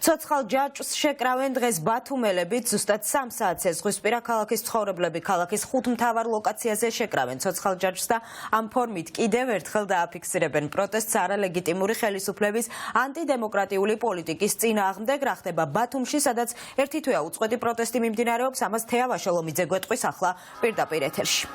ცოცხალ ჯაჭვს შეკრავენ დღეს ბათუმელებით, ზუსტად 3 საათზე ზღვისპირა ქალაქის ცხოვრებლები ქალაქის 5 მთავარ ლოკაციაზე შეკრავენ ცოცხალ ჯაჭვს და ამ ფორმით კიდევ ერთხელ დააფიქსირებენ პროტესტს არალეგიტიმური ხელისუფლების ანტიდემოკრატიული პოლიტიკის წინააღმდეგ, რა ხდება ბათუმში, სადაც ერთი თვეა უწყვეტი პროტესტი მიმდინარეობს, ამას თეა ვაშალომიძე გვეტყვის ახლა პირდაპირ ეთერში.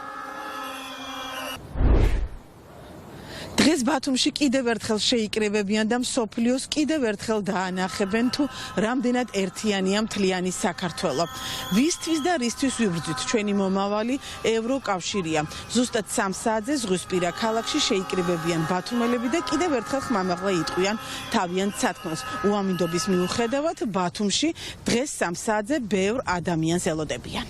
დღეს ბათუმში კიდევ ერთხელ შეიკრიბებიან და მსოფლიოს კიდევ ერთხელ დაანახებენ თუ რამდენად ერთიანია მთლიანი საქართველო. ვისთვის და რისთვის ვიბრძვით ჩვენი მომავალი ევროკავშირია. ზუსტად 3 საათზე ზღვისპირა ქალაქში შეიკრიბებიან ბათუმელები და კიდევ ერთხელ ხმამაღლა იტყვიან თავიანთ სათქმელს. უამინდობის მიუხედავად ბათუმში დღეს 3 საათზე ბევრ ადამიანს ელოდებიან.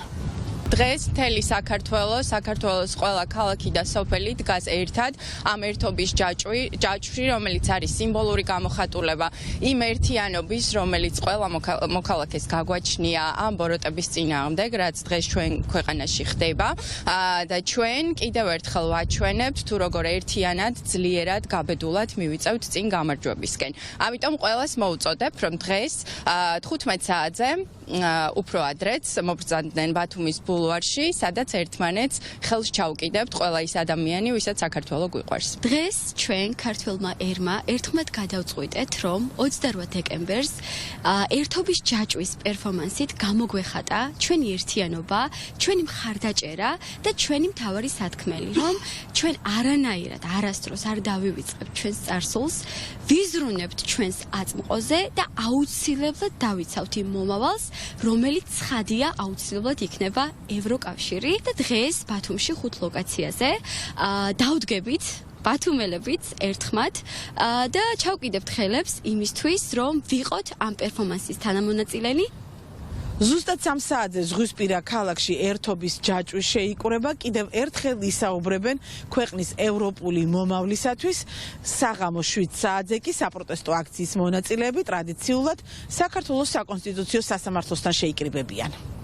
დღეს მთელი საქართველოს ყველა ქალაქი და სოფელი დგას ერთად ამ ერთობის ჯაჭვში, რომელიც არის სიმბოლური გამოხატულება იმ ერთიანობის, რომელიც ყველა მოქალაქეს გაგვაჩნია ამ ბოროტების წინააღმდეგ, რაც დღეს ჩვენ ქვეყანაში ხდება და ჩვენ კიდევ ერთხელ ვაჩვენებთ თუ როგორ ერთიანად, ძლიერად, გაბედულად მივიწევთ წინ გამარჯვებისკენ. ამიტომ ყველას მოვუწოდებ, რომ დღეს 15 საათზე უფრო ადრეც მობრძანდნენ ბათუმის ბულვარში, სადაც ერთმანეთს ხელს ჩაუკიდებთ ყველა ის ადამიანი, ვისაც საქართველო გვიყვარს. დღეს ჩვენ ქართველმა ერმა ერთხმად გადავწყვიტეთ, რომ 28 დეკემბერს ერთობის ჯაჭვის პერფორმანსით გამოგვეხატა ჩვენი ერთიანობა, ჩვენი მხარდაჭერა და ჩვენი მთავარი სათქმელი, რომ ჩვენ არანაირად არასდროს არ დავივიწყებთ ჩვენს წარსულს, ვიზრუნებთ ჩვენს აწმყოზე და აუცილებლად დავიცავთ იმ მომავალს, რომელიც ცხადია აუცილებლად იქნება ევროკავშირი და დღეს ბათუმში 5 ლოკაციაზე დავდგებით ბათუმელებით ერთხმად და ჩავკიდებთ ხელებს იმისთვის, რომ ვიყოთ ამ პერფორმანსის თანამონაწილენი. ზუსტად 3 საათზე ზღვისპირა ქალაქში ერთობის ჯაჭვი შეიკრება, კიდევ ერთხელ ისაუბრებენ ქვეყნის ევროპული მომავლისათვის. საღამოს 7 საათზე კი საპროტესტო აქციის მონაწილეები ტრადიციულად საქართველოს საკონსტიტუციო სასამართლოსთან შეიკრიბებიან.